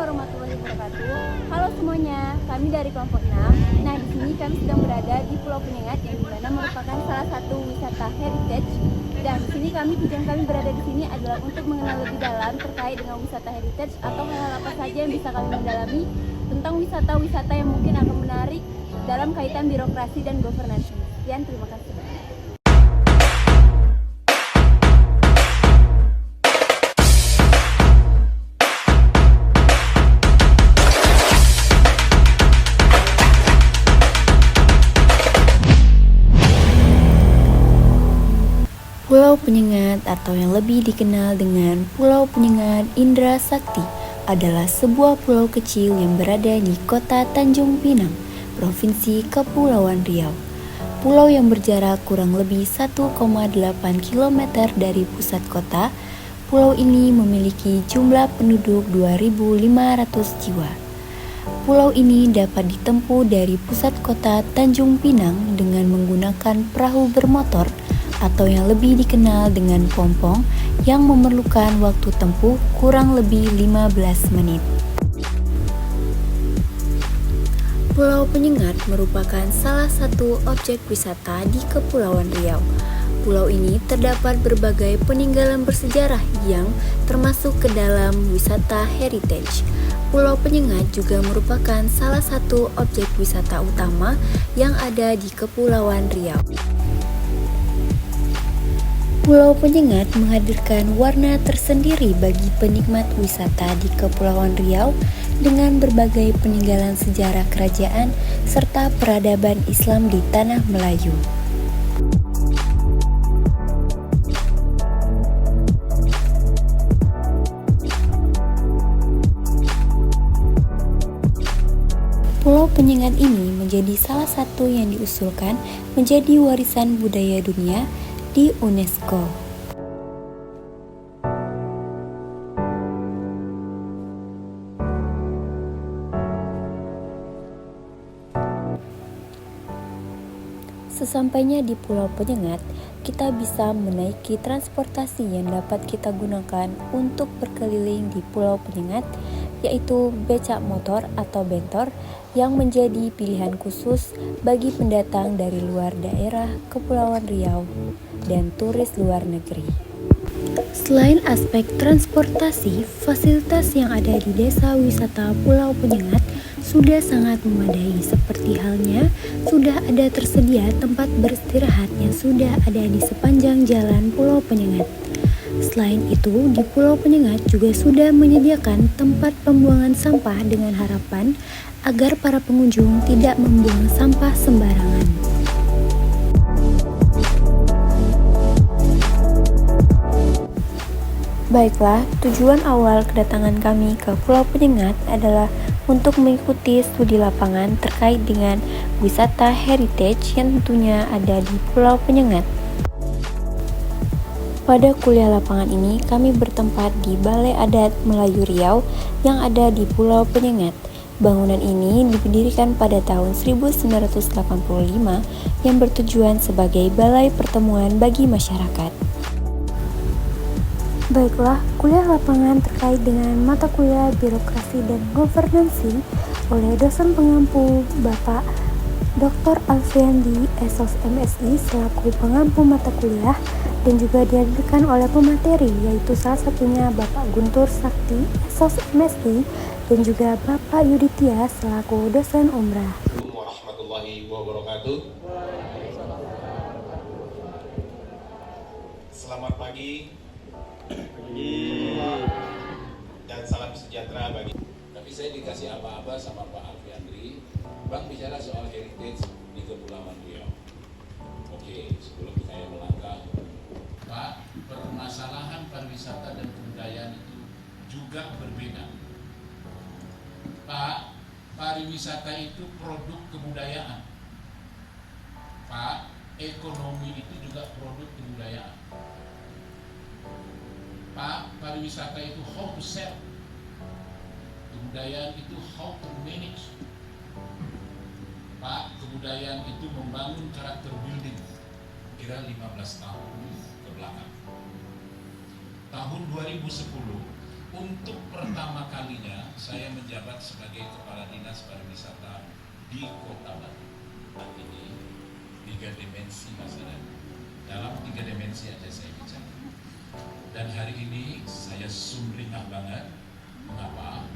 warahmatullahi wabarakatuh. Halo semuanya, kami dari kelompok 6. Nah, di sini kami sedang berada di Pulau Penyengat yang dimana merupakan salah satu wisata heritage. Dan di sini tujuan kami berada di sini adalah untuk mengenal lebih dalam terkait dengan wisata heritage atau hal-hal apa saja yang bisa kami mendalami tentang wisata-wisata yang mungkin akan menarik dalam kaitan birokrasi dan governance. Sekian, terima kasih. Pulau Penyengat atau yang lebih dikenal dengan Pulau Penyengat Indra Sakti adalah sebuah pulau kecil yang berada di kota Tanjung Pinang, Provinsi Kepulauan Riau. Pulau yang berjarak kurang lebih 1,8 km dari pusat kota, pulau ini memiliki jumlah penduduk 2.500 jiwa. Pulau ini dapat ditempuh dari pusat kota Tanjung Pinang dengan menggunakan perahu bermotor atau yang lebih dikenal dengan pompong yang memerlukan waktu tempuh kurang lebih 15 menit. Pulau Penyengat merupakan salah satu objek wisata di Kepulauan Riau. Pulau ini terdapat berbagai peninggalan bersejarah yang termasuk ke dalam wisata heritage. Pulau Penyengat juga merupakan salah satu objek wisata utama yang ada di Kepulauan Riau. Pulau Penyengat menghadirkan warna tersendiri bagi penikmat wisata di Kepulauan Riau dengan berbagai peninggalan sejarah kerajaan serta peradaban Islam di Tanah Melayu. Pulau Penyengat ini menjadi salah satu yang diusulkan menjadi warisan budaya dunia di UNESCO. Sesampainya di Pulau Penyengat, kita bisa menaiki transportasi yang dapat kita gunakan untuk berkeliling di Pulau Penyengat, yaitu becak motor atau bentor yang menjadi pilihan khusus bagi pendatang dari luar daerah Kepulauan Riau dan turis luar negeri. Selain aspek transportasi, fasilitas yang ada di desa wisata Pulau Penyengat sudah sangat memadai, seperti halnya sudah ada tersedia tempat beristirahat yang sudah ada di sepanjang jalan Pulau Penyengat. Selain itu, di Pulau Penyengat juga sudah menyediakan tempat pembuangan sampah dengan harapan agar para pengunjung tidak membuang sampah sembarangan. Baiklah, tujuan awal kedatangan kami ke Pulau Penyengat adalah untuk mengikuti studi lapangan terkait dengan wisata heritage yang tentunya ada di Pulau Penyengat. Pada kuliah lapangan ini, kami bertempat di Balai Adat Melayu Riau yang ada di Pulau Penyengat. Bangunan ini didirikan pada tahun 1985 yang bertujuan sebagai balai pertemuan bagi masyarakat. Baiklah, kuliah lapangan terkait dengan mata kuliah birokrasi dan governansi oleh dosen pengampu Bapak Dr. Alfiandi SOS MSI selaku pengampu mata kuliah dan juga dihadirkan oleh pemateri yaitu salah satunya Bapak Guntur Sakti SOS MSI dan juga Bapak Yuditya selaku dosen umrah. Warahmatullahi wabarakatuh. Selamat pagi dan salam sejahtera bagi. Tapi saya dikasih aba-aba sama Pak Alfiandri, Bang bicara soal heritage di Kepulauan Riau. Oke, sebelum saya melangkah, Pak, permasalahan pariwisata dan kebudayaan itu juga berbeda. Pak, pariwisata itu produk kebudayaan. Pak, ekonomi itu juga produk kebudayaan. Pak, pariwisata itu how to sell. Kebudayaan itu how to manage. Pak, kebudayaan itu membangun karakter building kira 15 tahun ke belakang. Tahun 2010, untuk pertama kalinya saya menjabat sebagai Kepala Dinas Pariwisata di Kota Batu. Ini 3 dimensi masalah. Dalam 3 dimensi aja saya bicara. Dan hari ini saya sumringah banget. Mengapa?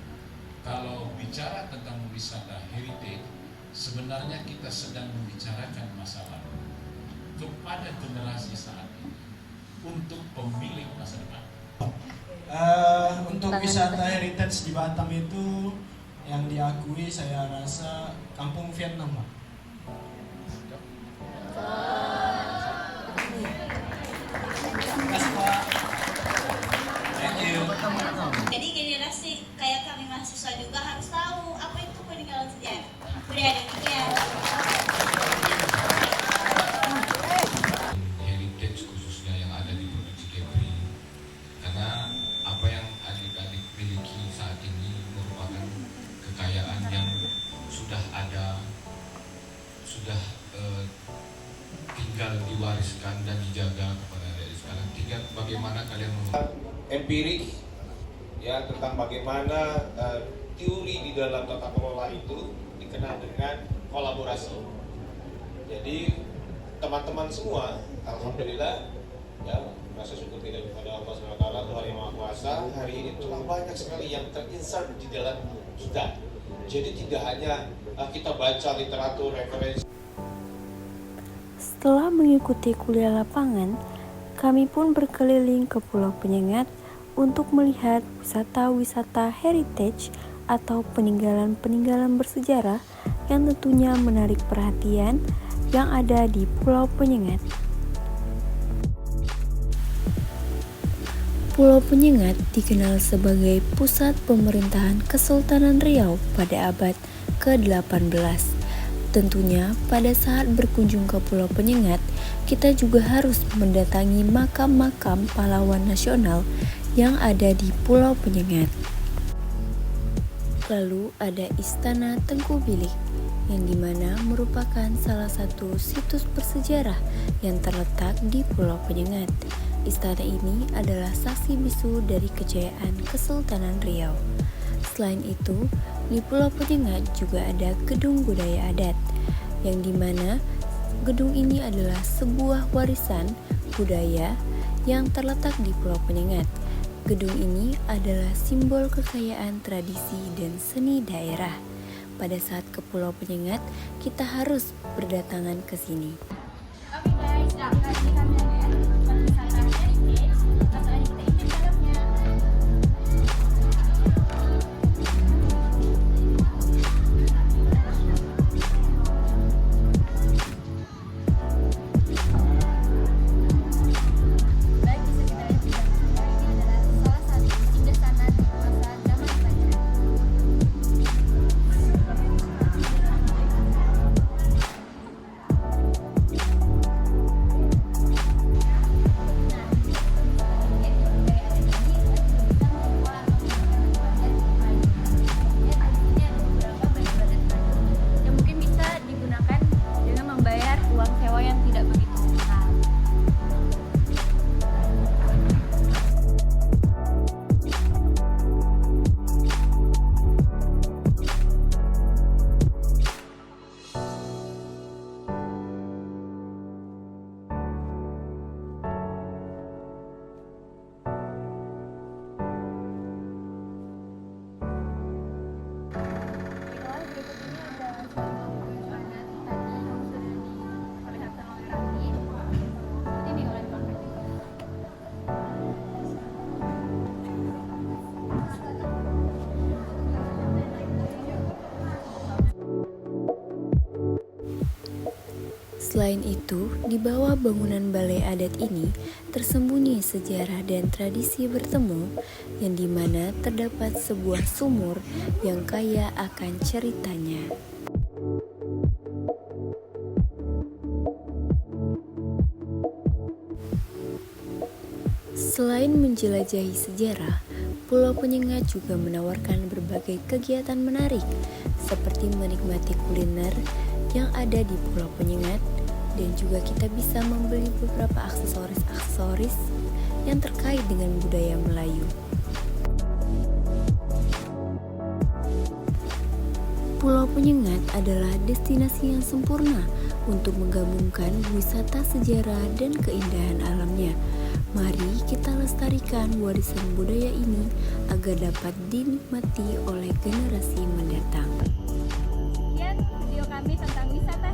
Kalau bicara tentang wisata heritage, sebenarnya kita sedang membicarakan masalah kepada generasi saat ini untuk pemilik masa depan. Untuk wisata heritage di Batam itu yang diakui saya rasa kampung Vietnam, Pak. Terima kasih, Pak. Thank you. Jadi generasi kayak kami mahasiswa juga harus tahu apa itu peninggalan sejarah. Budaya demikian. Heritage khususnya yang ada di Provinsi Kepri, karena apa yang adik-adik miliki saat ini merupakan kekayaan yang sudah ada, sudah tinggal diwariskan dan dijaga kepada adik sekarang. Tinggal bagaimana kalian Empirik ya tentang bagaimana teori di dalam tata kelola itu dikenal dengan kolaborasi. Jadi teman-teman semua, alhamdulillah ya, rasa syukur kita kepada Allah SWT, Tuhan Yang Maha Kuasa, hari ini telah banyak sekali yang terinsert di dalam kita. Jadi tidak hanya kita baca literatur referensi. Setelah mengikuti kuliah lapangan, kami pun berkeliling ke Pulau Penyengat untuk melihat wisata-wisata heritage atau peninggalan-peninggalan bersejarah yang tentunya menarik perhatian yang ada di Pulau Penyengat. Pulau Penyengat dikenal sebagai pusat pemerintahan Kesultanan Riau pada abad ke-18. Tentunya pada saat berkunjung ke Pulau Penyengat, kita juga harus mendatangi makam-makam pahlawan nasional yang ada di Pulau Penyengat. Lalu ada Istana Tengku Bilik, yang dimana merupakan salah satu situs bersejarah yang terletak di Pulau Penyengat. Istana ini adalah saksi bisu dari kejayaan Kesultanan Riau. Selain itu, di Pulau Penyengat juga ada Gedung Budaya Adat, yang dimana gedung ini adalah sebuah warisan budaya yang terletak di Pulau Penyengat. Gedung ini adalah simbol kekayaan tradisi dan seni daerah. Pada saat ke Pulau Penyengat, kita harus berdatangan ke sini. Oke guys, kali kami ada wisata heritage. Langsung aja kita intip dalamnya. Baik, bisa kita lihat di belakangnya, ini adalah salah satu singgahsana di masa zaman kerajaan. Yang mungkin bisa digunakan dengan membayar uang sewa yang tidak begitu mahal. Itulah berikut ini ada contoh pemandangan tadi yang sudah diperlihatkan oleh Raffi. Seperti ini oleh Bang Raffi. Selain itu, di bawah bangunan balai adat ini tersembunyi sejarah dan tradisi bertemu, yang dimana terdapat sebuah sumur yang kaya akan ceritanya. Selain menjelajahi sejarah, Pulau Penyengat juga menawarkan berbagai kegiatan menarik, seperti menikmati kuliner yang ada di Pulau Penyengat, dan juga kita bisa membeli beberapa aksesoris-aksesoris yang terkait dengan budaya Melayu. Pulau Penyengat adalah destinasi yang sempurna untuk menggabungkan wisata sejarah dan keindahan alamnya. Mari kita lestarikan warisan budaya ini agar dapat dinikmati oleh generasi mendatang. Sekian video kami tentang wisata